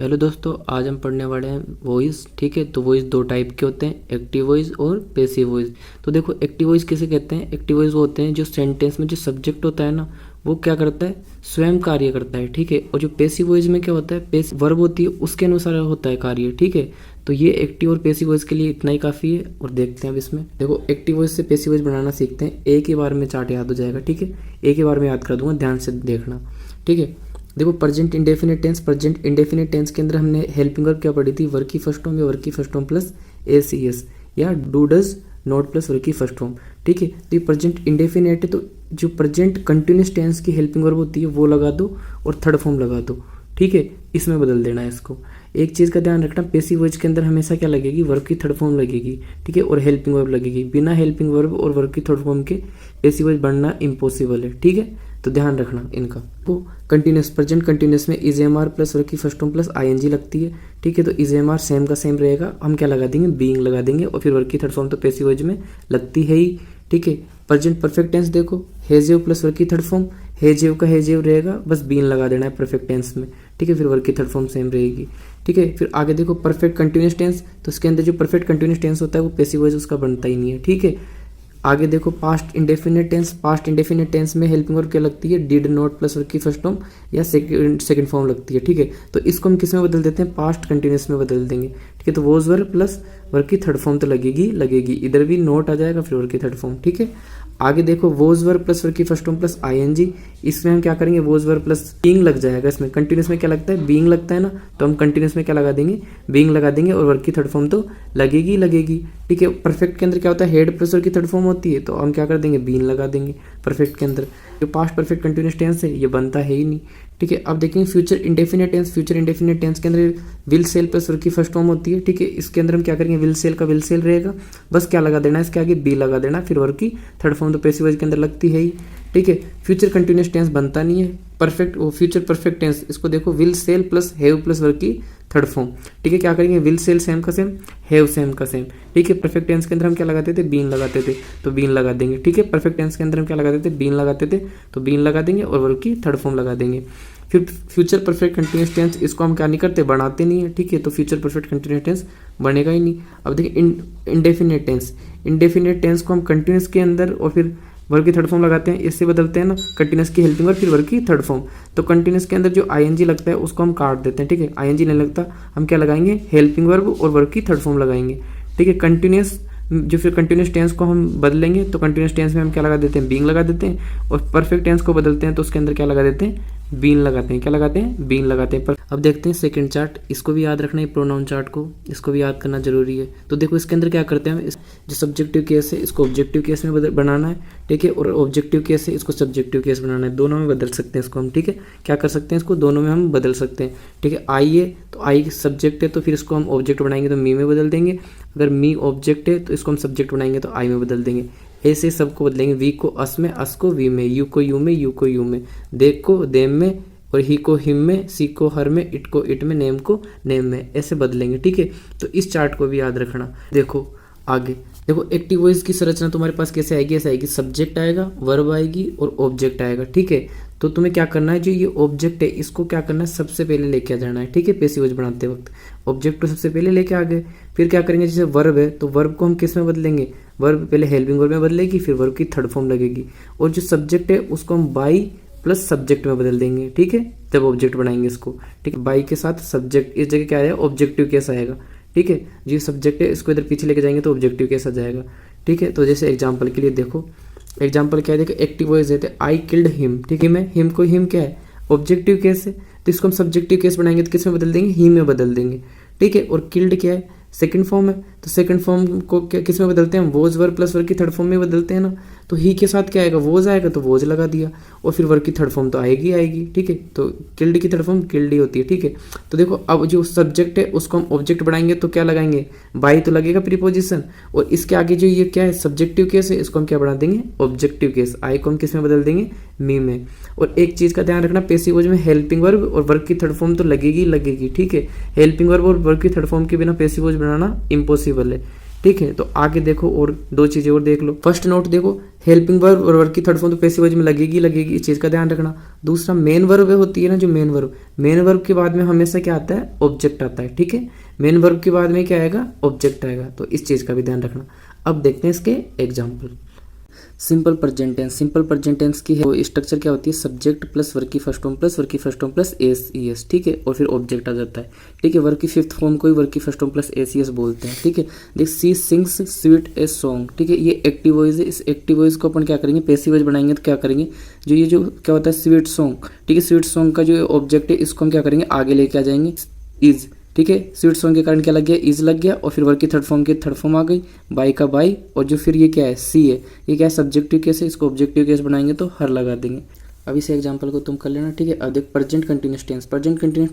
Hello दोस्तों, आज हम पढ़ने वाले हैं वॉइस। ठीक है, तो वॉइस दो टाइप के होते हैं, एक्टिव वॉइस और पैसिव वॉइस। तो देखो, एक्टिव वॉइस किसे कहते हैं? एक्टिव वॉइस वो होते हैं जो सेंटेंस में जो सब्जेक्ट होता है ना, वो क्या करता है, स्वयं कार्य करता है। ठीक है, और जो पैसिव वॉइस में क्या होता है, वर्ब होती है उसके अनुसार होता है कार्य। ठीक है, तो ये एक्टिव और पैसिव वॉइस के लिए इतना ही काफ़ी है। और देखते हैं अब इसमें, देखो एक्टिव वॉइस से पैसिव वॉइस बनाना सीखते हैं। एक ही बार में चार्ट याद हो जाएगा। ठीक है, एक ही बार में याद कर दूंगा, ध्यान से देखना। ठीक है, देखो present indefinite tense, present indefinite tense के अंदर हमने हेल्पिंग वर्ब क्या पढ़ी थी, वर्ब की फर्स्ट फॉर्म या वर्ब की फर्स्ट फॉर्म प्लस एसीएस या do does not plus verb की फर्स्ट फॉर्म। ठीक है, तो ये प्रेजेंट इंडेफिनिट है, तो जो प्रेजेंट कंटिन्यूस टेंस की हेल्पिंग वर्ब होती है वो लगा दो और थर्ड फॉर्म लगा दो। ठीक है, इसमें बदल देना है इसको। एक चीज़ का ध्यान रखना, पैसिव वॉइस के अंदर हमेशा क्या लगेगी, वर्ब की थर्ड फॉर्म लगेगी। ठीक है, और हेल्पिंग वर्ब लगेगी। बिना हेल्पिंग वर्ब और वर्ब की थर्ड फॉर्म के पैसिव वॉइस बनना इम्पॉसिबल है। ठीक है, तो ध्यान रखना इनका। तो कंटिन्यूस, प्रेजेंट कंटिन्यूस में is am are plus verb की फर्स्ट फॉर्म प्लस आईएनजी लगती है। ठीक है, तो इज एम आर सेम का सेम रहेगा, हम क्या लगा देंगे, बीइंग लगा देंगे। और फिर वर्ब की थर्ड फॉर्म तो पैसिव वॉइस में लगती है ही। ठीक है, प्रेजेंट परफेक्ट टेंस देखो, हैज़ प्लस वर्ब की थर्ड फॉर्म, हैज़ का हैज़ रहेगा, बस बीन लगा देना है परफेक्ट टेंस में। ठीक है, फिर वर्ब की थर्ड फॉर्म सेम रहेगी। ठीक है, फिर आगे देखो परफेक्ट कंटिन्यूस टेंस, तो उसके अंदर जो परफेक्ट कंटिन्यूस टेंस होता है वो पैसिव वॉइस उसका बनता ही नहीं है। ठीक है, आगे देखो past indefinite tense, past indefinite tense में हेल्पिंग वर्ब क्या लगती है, डिड नॉट प्लस वर्ब की फर्स्ट फॉर्म या सेकंड फॉर्म लगती है। ठीक है, तो इसको हम किस में बदल देते हैं, पास्ट कंटिन्यूस में बदल देंगे। ठीक है, तो वॉज वर्ब प्लस वर्ब की थर्ड फॉर्म तो लगेगी, इधर भी नोट आ जाएगा, फिर वर्ब की थर्ड फॉर्म। ठीक है, आगे देखो वॉज वर्ब प्लस वर्ब की फर्स्ट फॉर्म प्लस आईएनजी, इसमें हम क्या करेंगे, वॉज वर्ब प्लस बीइंग लग जाएगा। इसमें कंटिन्यूस में क्या लगता है, बीइंग लगता है ना, तो हम कंटिन्यूस में क्या लगा देंगे, बीइंग लगा देंगे और वर्ब की थर्ड फॉर्म तो लगेगी। ठीक है, परफेक्ट के अंदर क्या होता है, हेड प्लस वर्ब की थर्ड फॉर्म होती है, तो हम क्या कर देंगे, बीन लगा देंगे परफेक्ट के अंदर। जो पास्ट परफेक्ट कंटिन्यूस टेंस है ये बनता है ही नहीं। ठीक है, अब देखेंगे future indefinite tense, future indefinite tense के अंदर विल सेल प्लस वर्ब की फर्स्ट फॉर्म होती है। ठीक है, इसके अंदर हम क्या करेंगे, विल सेल का विल सेल रहेगा, बस क्या लगा देना है, इसके आगे बी लगा देना, फिर वर्ब की थर्ड फॉर्म तो पैसिव वॉइस के अंदर लगती है ही। ठीक है, फ्यूचर कंटिन्यूस टेंस बनता नहीं है, परफेक्ट वो फ्यूचर परफेक्ट टेंस, इसको देखो will shall plus have plus verb की थर्ड फॉर्म। ठीक है, क्या करेंगे, विल सेल सेम का सेम, हैव सेम का सेम। ठीक है, परफेक्ट टेंस के अंदर हम क्या लगाते थे, बीन लगाते थे, तो बीन लगा देंगे। ठीक है, परफेक्ट टेंस के अंदर हम क्या लगाते थे, बीन लगाते थे, तो बीन लगा देंगे और वर्ब की थर्ड फॉर्म लगा देंगे। फिर फ्यूचर परफेक्ट कंटिन्यूस टेंस, इसको हम क्या नहीं करते, बनाते नहीं है। ठीक है, तो फ्यूचर परफेक्ट कंटिन्यूस टेंस बनेगा ही नहीं। अब देखिए इंडेफिनिट टेंस, इंडेफिनिट टेंस को हम कंटिन्यूस के अंदर और फिर वर्ब की थर्ड फॉर्म लगाते हैं, इससे बदलते हैं ना, कंटिन्यूस की हेल्पिंग वर्ब फिर वर्ब की थर्ड फॉर्म। तो कंटिन्यूस के अंदर जो आईएनजी लगता है उसको हम काट देते हैं। ठीक है, आईएनजी नहीं लगता, हम क्या लगाएंगे, हेल्पिंग वर्ब और वर्ब की थर्ड फॉर्म लगाएंगे। ठीक है, कंटिन्यूस जो फिर कंटिन्यूस टेंस को हम बदलेंगे, तो कंटिन्यूस टेंस में हम क्या लगा देते हैं, बीइंग लगा देते हैं, और परफेक्ट टेंस को बदलते हैं तो उसके अंदर क्या लगा देते हैं, बीन लगाते हैं। क्या लगाते हैं, बीन लगाते हैं। पर अब देखते हैं सेकंड चार्ट, इसको भी याद रखना है, प्रोनाउन चार्ट को, इसको भी याद करना जरूरी है। तो देखो इसके अंदर क्या करते हैं हम, जो सब्जेक्टिव केस है इसको ऑब्जेक्टिव केस में बनाना है। ठीक है, और ऑब्जेक्टिव केस है इसको सब्जेक्टिव केस बनाना है, दोनों में बदल सकते हैं इसको हम। ठीक है, क्या कर सकते हैं, इसको दोनों में हम बदल सकते हैं। ठीक है, आई है तो आई सब्जेक्ट है, तो फिर इसको हम ऑब्जेक्ट बनाएंगे तो मी में बदल देंगे। अगर मी ऑब्जेक्ट है तो इसको हम सब्जेक्ट बनाएंगे तो आई में बदल देंगे। ऐसे सबको बदलेंगे, वी को अस में, अस को वी में, यू को यू में, यू को यू में, देख को देम में, और ही को हिम में, सी को हर में, इट को इट में, नेम को नेम में, ऐसे बदलेंगे। ठीक है, तो इस चार्ट को भी याद रखना। देखो आगे देखो एक्टिव वॉइस की संरचना तुम्हारे पास कैसे आएगी, ऐसे आएगी, सब्जेक्ट आएगा, वर्ब आएगी और ऑब्जेक्ट आएगा। ठीक है, तो तुम्हें क्या करना है, जो ये ऑब्जेक्ट है इसको क्या करना है, सबसे पहले लेके आ जाना है। ठीक है, पैसिव वॉइस बनाते वक्त ऑब्जेक्ट को सबसे पहले लेके आ गए। फिर क्या करेंगे, जैसे वर्ब है तो वर्ब को हम किस में बदलेंगे, वर्ब पहले हेल्पिंग वर्ब में बदलेगी, फिर वर्ब की थर्ड फॉर्म लगेगी, और जो सब्जेक्ट है उसको हम बाई प्लस सब्जेक्ट में बदल देंगे। ठीक है, जब ऑब्जेक्ट बनाएंगे इसको। ठीक है, बाई के साथ सब्जेक्ट, इस जगह क्या आएगा, ऑब्जेक्टिव केस आएगा। ठीक है, जो सब्जेक्ट है इसको इधर पीछे लेके जाएंगे तो ऑब्जेक्टिव केस आ जाएगा। ठीक है, तो जैसे एग्जांपल के लिए देखो, एग्जांपल क्या है, देखो एक्टिव वॉइस देते आई किल्ड हिम। ठीक है, मैं हिम को, हिम क्या है, ऑब्जेक्टिव केस है, तो इसको हम सब्जेक्टिव केस बनाएंगे तो किस में बदल देंगे, ही में बदल देंगे। ठीक है, और किल्ड क्या है, सेकंड फॉर्म है, तो सेकंड फॉर्म को क्या किस में बदलते हैं, वोज वर्ब प्लस वर्ब की थर्ड फॉर्म में बदलते हैं ना, तो ही के साथ क्या आएगा, वोज आएगा, तो वोज लगा दिया, और फिर वर्ब की थर्ड फॉर्म तो आएगी। ठीक है, तो किल्ड की थर्ड फॉर्म किल्ड ही होती है। ठीक है, तो देखो अब जो सब्जेक्ट है उसको हम ऑब्जेक्ट बनाएंगे तो क्या लगाएंगे, बाई तो लगेगा प्रीपोजिशन, और इसके आगे जो ये क्या है, सब्जेक्टिव केस है, इसको हम क्या बना देंगे, ऑब्जेक्टिव केस, आई को हम किस में बदल देंगे, मी में। और एक चीज का ध्यान रखना, पैसिव वॉइस में हेल्पिंग वर्ब और वर्ब की थर्ड फॉर्म तो लगेगी। ठीक है, हेल्पिंग वर्ब और वर्ब की थर्ड फॉर्म के बिना पैसिव वॉइस बनाना इम्पॉसिबल है। ठीक है, तो आगे देखो और दो चीजें और देख लो। फर्स्ट नोट देखो, हेल्पिंग वर्ब और वर्ब की थर्ड फॉर्म तो पैसिव वॉइस में लगेगी, इस चीज का ध्यान रखना। दूसरा मेन वर्ब होती है ना, जो मेन वर्ब के बाद में हमेशा क्या आता है, ऑब्जेक्ट आता है, ठीक है। मेन वर्ब के बाद में क्या आएगा, ऑब्जेक्ट आएगा, तो इस चीज़ का भी ध्यान रखना। अब देखते हैं इसके एग्जाम्पल। सिंपल प्रेजेंट टेंस की है स्ट्रक्चर क्या होती है, सब्जेक्ट प्लस वर्ब की फर्स्ट फॉर्म प्लस वर्ब की first form plus S E S, ठीक है, और फिर ऑब्जेक्ट आ जाता है, ठीक है। वर्ब की फिफ्थ फॉर्म को ही वर्ब की first form plus S E S बोलते हैं, ठीक है। देख सी सिंग्स स्वीट ए सॉन्ग, ठीक है, ये एक्टिव वॉइस है। इस एक्टिव वॉइस को अपन क्या करेंगे, पैसिव वॉइस बनाएंगे तो क्या करेंगे, जो क्या होता है स्वीट सॉन्ग, ठीक है, स्वीट सॉन्ग का जो ऑब्जेक्ट है इसको हम क्या करेंगे, आगे लेके आ जाएंगे इज, ठीक है। स्वीट सॉन्ग के कारण क्या लग गया, इज लग गया, और फिर वर्ब की थर्ड फॉर्म की थर्ड फॉर्म आ गई, बाई का बाई, और जो फिर ये क्या है, सी है, ये क्या है सब्जेक्टिव केस है, इसको ऑब्जेक्टिव केस बनाएंगे तो हर लगा देंगे। अब इस एग्जांपल को तुम कर लेना, ठीक है। अब देख प्रेजेंट कंटिन्यूअस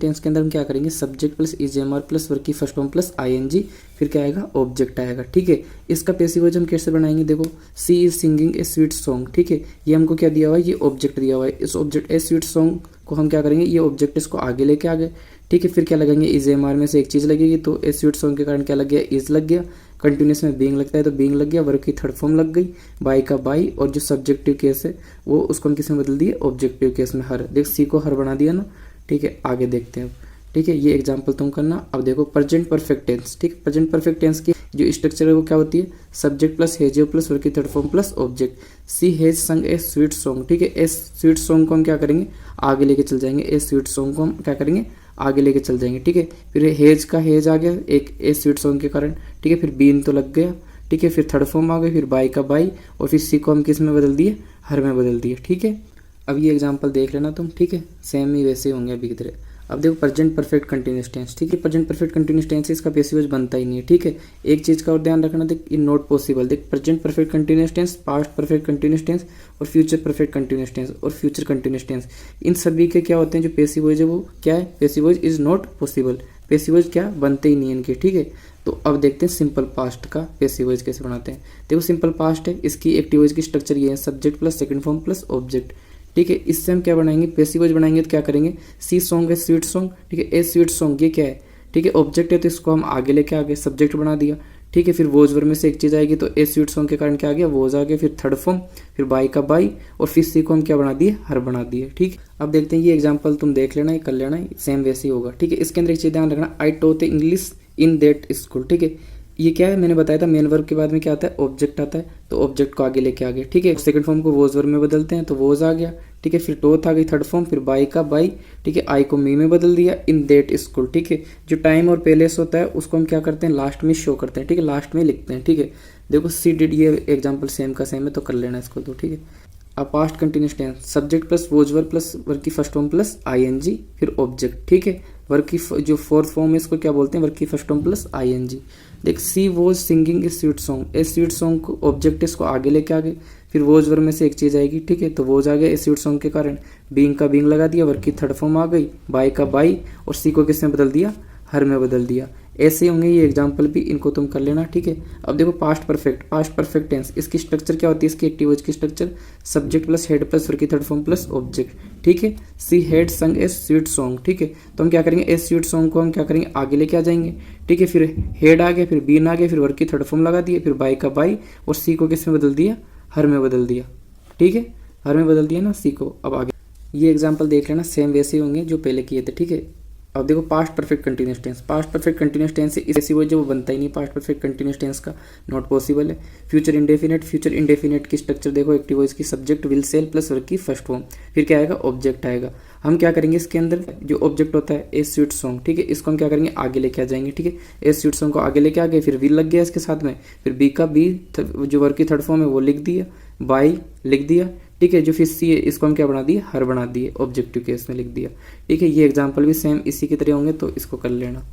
टेंस के अंदर हम क्या करेंगे, सब्जेक्ट प्लस इजेएमआर प्लस वर्ब की फर्स्ट फॉर्म प्लस आईएनजी, फिर क्या आएगा, ऑब्जेक्ट आएगा, ठीक है। इसका पैसिव वॉइस हम कैसे बनाएंगे, देखो she is singing a sweet song, ठीक है, ये हमको क्या दिया हुआ है, ये ऑब्जेक्ट दिया हुआ है। इस ऑब्जेक्ट ए स्वीट सॉन्ग को हम क्या करेंगे, ये ऑब्जेक्ट इसको आगे लेके आ गए, ठीक है। फिर क्या लगाएंगे, इज एम आर में से एक चीज़ लगेगी, तो ए स्वीट सॉन्ग के कारण क्या लग गया, इज लग गया, कंटिन्यूस में बीइंग लगता है तो बीइंग लग गया, वर्ब की थर्ड फॉर्म लग गई, बाई का बाई, और जो सब्जेक्टिव केस है वो उसको हम किस में बदल दिए, ऑब्जेक्टिव केस में हर। देख सी को हर बना दिया ना, ठीक है। आगे देखते हैं अब, ठीक है, ये एग्जाम्पल तुम करना। अब देखो प्रेजेंट परफेक्ट टेंस, ठीक है, प्रेजेंट परफेक्ट टेंस की जो स्ट्रक्चर है वो क्या होती है, subject plus has plus verb की third form plus object. She has sung a sweet song, ठीक है, ए स्वीट सॉन्ग को हम क्या करेंगे, आगे लेके चल जाएंगे, ए स्वीट सॉन्ग को हम क्या करेंगे, आगे लेके चल जाएंगे, ठीक है। फिर हेज का हेज आ गया एक ए स्वीट सॉन्ग के कारण, ठीक है, फिर बीन तो लग गया, ठीक है, फिर थर्ड फॉर्म आ गई, फिर बाई का बाई, और फिर सी को हम किस में बदल दिए, हर में बदल दिए, ठीक है। अब ये एग्जांपल देख लेना तुम, ठीक है, सेम ही वैसे होंगे अभी की तरह। अब देखो प्रेजेंट परफेक्ट कंटिन्यूअस टेंस, ठीक है, प्रेजेंट परफेक्ट कंटिन्यूअस टेंस इसका पैसिव वॉइस बनता ही नहीं है, ठीक है। एक चीज़ का और ध्यान रखना, देख इन नॉट पॉसिबल, देख present perfect continuous tense, past perfect continuous tense, और फ्यूचर परफेक्ट कंटिन्यूअस टेंस, और फ्यूचर कंटिन्यूअस टेंस, इन सभी के क्या होते हैं, जो पैसिव वॉइस है वो क्या है, passive voice is not possible, passive voice क्या बनते ही नहीं है इनके, ठीक है। तो अब देखते हैं सिंपल पास्ट का पैसिव वॉइस कैसे बनाते हैं। देखो सिंपल पास्ट है, इसकी एक्टिव वॉइस की स्ट्रक्चर ये है, subject plus second form plus object, ठीक है। इससे हम क्या बनाएंगे, पैसिव वॉइस बनाएंगे तो क्या करेंगे, सी सॉन्ग है स्वीट सॉन्ग, ठीक है, ए स्वीट सॉन्ग ये क्या है, ठीक है, ऑब्जेक्ट है तो इसको हम आगे लेके आ गए, सब्जेक्ट बना दिया, ठीक है। फिर वोज वर्ब में से एक चीज़ आएगी, तो ए स्वीट सॉन्ग के कारण क्या आ गया, वोज आ गया, फिर थर्ड फॉर्म, फिर बाई का बाई, और फिर सी को हम क्या बना दिए, हर बना दिए, ठीक। अब देखते हैं ये एग्जाम्पल तुम देख लेना, ये कर लेना, सेम वैसे ही होगा, ठीक है। इसके अंदर एक चीज़ ध्यान रखना, I taught English in that school, ठीक है, ये क्या है, मैंने बताया था मेन वर्ब के बाद में क्या आता है, ऑब्जेक्ट आता है, तो ऑब्जेक्ट को आगे लेके आ गए, ठीक है। सेकंड फॉर्म को वोज वर्ब में बदलते हैं तो वोज आ गया, ठीक है, फिर टोथ आ गई थर्ड फॉर्म, फिर बाई का बाई, ठीक है, आई को मी में बदल दिया, इन दैट स्कूल, ठीक है। जो टाइम और प्लेस होता है उसको हम क्या करते हैं, लास्ट में शो करते हैं, ठीक है, लास्ट में लिखते हैं, ठीक है। देखो सी डिड, ये एग्जाम्पल सेम का सेम है तो कर लेना इसको तो, ठीक है। अब past continuous tense, subject plus was verb plus verb की फर्स्ट फॉर्म प्लस आईएनजी, फिर ऑब्जेक्ट, ठीक है। वर्ब की जो फोर्थ फॉर्म है इसको क्या बोलते हैं, वर्ब की फर्स्ट फॉर्म प्लस आईएनजी। देख she was singing a sweet song, a sweet song को ऑब्जेक्ट इसको आगे लेके आ गए, फिर वॉज वर्ब में से एक चीज़ आएगी, ठीक है, तो वॉज आ गया ए स्वीट सॉन्ग के कारण, बीइंग का बीइंग लगा दिया, वर्ब की थर्ड फॉर्म आ गई, बाई का बाई, और सी को किसमें बदल दिया, हर में बदल दिया। ऐसे होंगे ये एग्जाम्पल भी, इनको तुम कर लेना, ठीक है। अब देखो पास्ट परफेक्ट टेंस, इसकी स्ट्रक्चर क्या होती है, इसकी एक्टिव वॉइस की structure subject plus head plus verb की थर्ड फॉर्म प्लस ऑब्जेक्ट, ठीक है। सी हेड संग ए स्वीट सॉन्ग, ठीक है, तो हम क्या करेंगे, ए स्वीट सॉन्ग को हम क्या करेंगे, आगे लेके आ जाएंगे, ठीक है। फिर हेड आ गया, फिर बीन आ गया, फिर वर्ब की थर्ड फॉर्म लगा दिए, फिर बाई का बाई, और सी को किस में बदल दिया, हर में बदल दिया, ठीक है, हर में बदल दिया ना सी को। अब आगे ये एग्जाम्पल देख लेना, सेम वैसे होंगे जो पहले किए थे, ठीक है। अब देखो past perfect continuous tense, past perfect continuous tense से ऐसी वो जो बनता ही नहीं, पास्ट परफेक्ट कंटिन्यूस टेंस का नॉट पॉसिबल है। फ्यूचर इंडेफिनेट की स्ट्रक्चर देखो, एक्टिव वॉइस की subject will shall plus verb की फर्स्ट फॉर्म, फिर क्या आएगा, ऑब्जेक्ट आएगा। हम क्या करेंगे, इसके अंदर जो ऑब्जेक्ट होता है ए स्वीट सॉन्ग, ठीक है, इसको हम क्या करेंगे, आगे लेके आ जाएंगे, ठीक है। ए स्वीट सॉन्ग को आगे लेके आ गए, फिर विल लग गया इसके साथ में, फिर बी का बी जो वर्ब की थर्ड फॉर्म है वो लिख दिया, बाई लिख दिया, ठीक है। जो फिर सी है इसको हम क्या बना दिए, हर बना दिए, ऑब्जेक्टिव केस में लिख दिया, ठीक है। ये एग्जाम्पल भी सेम इसी की तरह होंगे तो इसको कर लेना।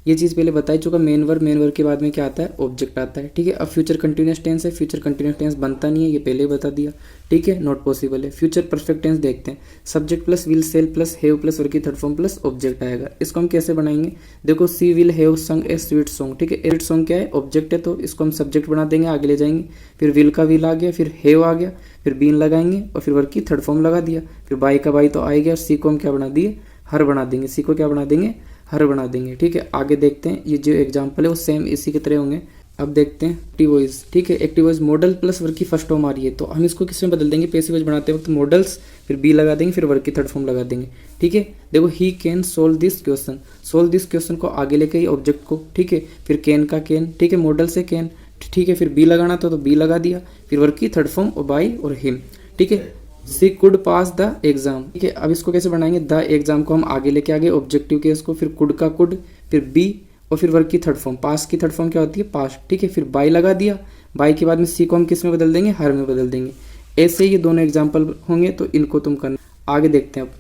ये चीज़ पहले बता ही चुका, मेन वर्ब के बाद में क्या आता है, ऑब्जेक्ट आता है, ठीक है। अब फ्यूचर कंटिन्यूस टेंस है, फ्यूचर कंटिन्यूस टेंस बनता नहीं है, ये पहले ही बता दिया, ठीक है, नॉट पॉसिबल है। फ्यूचर परफेक्ट टेंस देखते हैं, subject plus will shall plus have plus verb की थर्ड फॉर्म प्लस ऑब्जेक्ट आएगा। इसको हम कैसे बनाएंगे, देखो सी विल हैव संग ए स्वीट सॉन्ग, ठीक है, स्वीट सॉन्ग क्या है, ऑब्जेक्ट है, तो इसको हम सब्जेक्ट बना देंगे, आगे ले जाएंगे, फिर विल का विल आ गया, फिर हैव आ गया, फिर बीन लगाएंगे, और फिर वर्ब की थर्ड फॉर्म लगा दिया, फिर बाई का बाई तो आ गया, सी को हम क्या बना दिए, हर बना देंगे, सी को क्या बना देंगे, हर बना देंगे, ठीक है। आगे देखते हैं, ये जो एग्जाम्पल है वो सेम इसी की तरह होंगे अब देखते हैं एक्टिव वॉइस। ठीक है, active voice model plus verb की फर्स्ट फॉर्म आ रही है, तो हम इसको किस में बदल देंगे, पैसिव वॉइस बनाते वक्त मॉडल्स फिर बी लगा देंगे, फिर वर्ब की थर्ड फॉर्म लगा देंगे। ठीक है, देखो he can solve this question, solve this question को आगे लेके ऑब्जेक्ट को। ठीक है, फिर कैन का कैन, ठीक है, मॉडल से कैन। ठीक है, फिर बी लगाना था तो बी लगा दिया, फिर वर्ब की थर्ड फॉर्म और बाई और हिम। ठीक है, सी कुड पास द एग्जाम। ठीक है, अब इसको कैसे बनाएंगे, द एग्जाम को हम आगे लेके आगे ऑब्जेक्टिव केस को, फिर कुड का कुड, फिर बी और फिर वर्ब की थर्ड फॉर्म, पास की थर्ड फॉर्म क्या होती है, पास्ट। ठीक है, फिर बाई लगा दिया, बाई के बाद में सी को हम किस में बदल देंगे, हर में बदल देंगे। ऐसे ये दोनों एग्जाम्पल होंगे, तो इनको तुम करना। आगे देखते हैं अब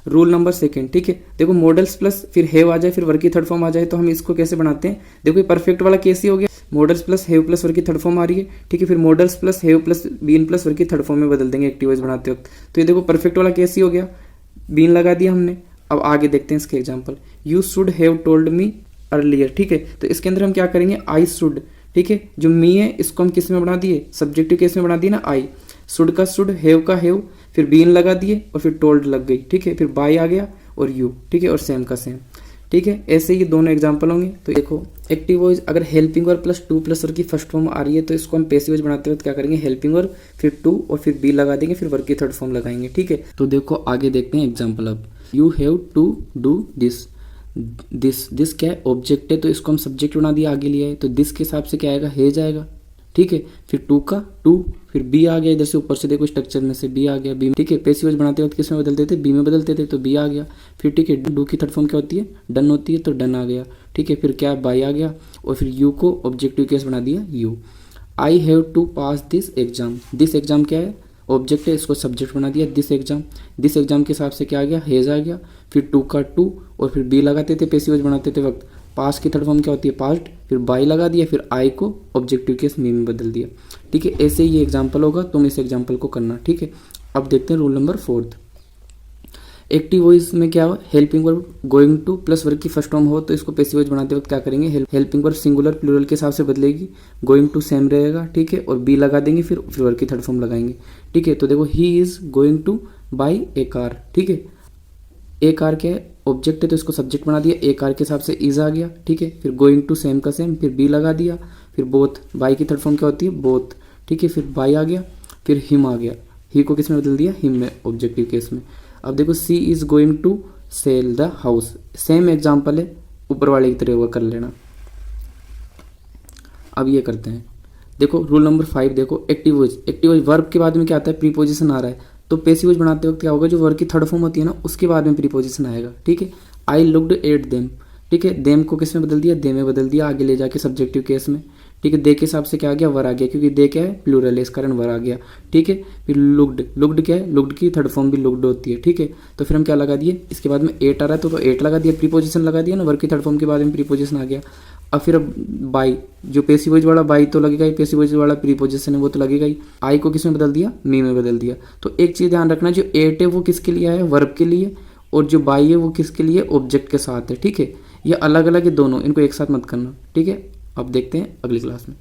रूल नंबर सेकंड। ठीक है, देखो मॉडल्स प्लस फिर हैव आ जाए, फिर वर्ब की थर्ड फॉर्म आ जाए, तो हम इसको कैसे बनाते हैं। देखो ये परफेक्ट वाला केस ही हो गया, modals plus have plus verb की थर्ड फॉर्म आ रही है। ठीक है, फिर modals plus have plus been plus verb की थर्ड फॉर्म में बदल देंगे एक्टिव वॉइस बनाते वक्त। तो ये देखो परफेक्ट वाला केस ही हो गया, बीन लगा दिया हमने। अब आगे देखते हैं इसके example. You should have told me earlier. ठीक है, तो इसके अंदर हम क्या करेंगे, आई शुड। ठीक है, जो मी है इसको हम किस में बना दिए, सब्जेक्टिव केस में बना दिए ना, आई। शुड का शुड, हैव का हैव, फिर बीन लगा दिए और फिर टोल्ड लग गई। ठीक है, फिर बाय आ गया और यू। ठीक है, और सेम का सेम। ठीक है, ऐसे ही दोनों एग्जाम्पल होंगे। तो देखो एक्टिव वॉइस अगर helping verb plus two plus verb की फर्स्ट फॉर्म आ रही है, तो इसको हम पैसिव वॉइस बनाते वक्त क्या करेंगे, हेल्पिंग वर्ब फिर टू और फिर बी लगा देंगे, फिर वर्ब की थर्ड फॉर्म लगाएंगे। ठीक है, तो देखो आगे देखते हैं एग्जाम्पल। अब you have to do this, this क्या है, ऑब्जेक्ट है, तो इसको हम सब्जेक्ट बना दिया, आगे लिया है, तो दिस के हिसाब से क्या आएगा, है जाएगा। ठीक है, फिर टू का टू, फिर बी आ गया, इधर से ऊपर से देखो स्ट्रक्चर में से बी आ गया, बी। ठीक है, पैसिव वॉइस बनाते वक्त किस में बदलते थे, बी में बदलते थे, तो बी आ गया। फिर ठीक है, डू की थर्ड फॉर्म क्या होती है, डन होती है, तो डन आ गया। ठीक है, फिर क्या बाई आ गया और फिर यू को ऑब्जेक्टिव केस बना दिया, you. I have to pass this exam, this exam क्या है, ऑब्जेक्ट है, इसको सब्जेक्ट बना दिया, दिस एग्जाम। दिस एग्जाम के हिसाब से क्या आ गया, हेज आ गया। फिर टू का टू और फिर बी लगाते थे पैसिव वॉइस बनाते थे वक्त। पास की थर्ड फॉर्म क्या होती है, पास्ट, फिर बाई लगा दिया, फिर आई को ऑब्जेक्टिव केस मी में बदल दिया। ठीक है, ऐसे ये एग्जाम्पल होगा, तुम इस एग्जाम्पल को करना। ठीक है, अब देखते हैं rule number fourth. Active voice में क्या हो, helping verb going two plus verb की फर्स्ट फॉर्म हो, तो इसको पैसिव वॉइस बनाते वक्त क्या करेंगे, हेल्पिंग वर्ब सिंगुलर प्लूरल के हिसाब से बदलेगी, गोइंग टू सेम रहेगा। ठीक है, और बी लगा देंगे, फिर वर्ब की थर्ड फॉर्म लगाएंगे। ठीक है, तो देखो he is going two by A car. ठीक है, ए कार क्या है, ऑब्जेक्ट है, तो इसको सब्जेक्ट बना दिया, ए कार के हिसाब से इज आ गया। ठीक है, फिर गोइंग टू सेम का सेम, फिर बी लगा दिया, फिर बोथ, बाई की थर्ड फॉर्म क्या होती है, बोथ। ठीक है, फिर बाई आ गया, फिर हिम आ गया, ही को किस में बदल दिया, हिम में, ऑब्जेक्टिव केस में। अब देखो she is going to sell the house, same example है, ऊपर वाले की तरह वो कर लेना। अब ये करते हैं, देखो रूल नंबर 5। देखो active voice, active voice verb के बाद में क्या आता है, प्रीपोजिशन आ रहा है, तो पैसिव वॉइस बनाते वक्त क्या होगा, जो वर्ब की थर्ड फॉर्म होती है ना, उसके बाद में प्रीपोजिशन आएगा। ठीक है, आई लुक्ड एट देम। ठीक है, देम को किस में बदल दिया, दे में बदल दिया, आगे ले जाके सब्जेक्टिव केस में। ठीक है, दे के हिसाब से क्या आ गया, वर आ गया, क्योंकि दे क्या है, प्लूरल है, इस कारण वर आ गया। ठीक है, फिर लुक्ड, लुक्ड क्या है, लुक्ड की थर्ड फॉर्म भी लुक्ड होती है। ठीक है, तो फिर हम क्या लगा दिए, इसके बाद में एट आ रहा है, तो एट लगा दिया, प्रीपोजिशन लगा दिया ना, वर्ब की थर्ड फॉर्म के बाद में प्रीपोजिशन आ गया। अब फिर बाई, जो पैसिव वॉइस वाला बाई तो लगेगा ही, पैसिव वॉइस वाला प्रीपोजिशन है वो तो लगेगा ही। आई को किस में बदल दिया, मी में बदल दिया। तो एक चीज़ ध्यान रखना, जो एट है वो किसके लिए है, वर्ब के लिए, और जो बाई है वो किसके लिए, ऑब्जेक्ट के साथ है। ठीक है, ये अलग अलग है दोनों, इनको एक साथ मत करना। ठीक है, अब देखते हैं अगली क्लास में।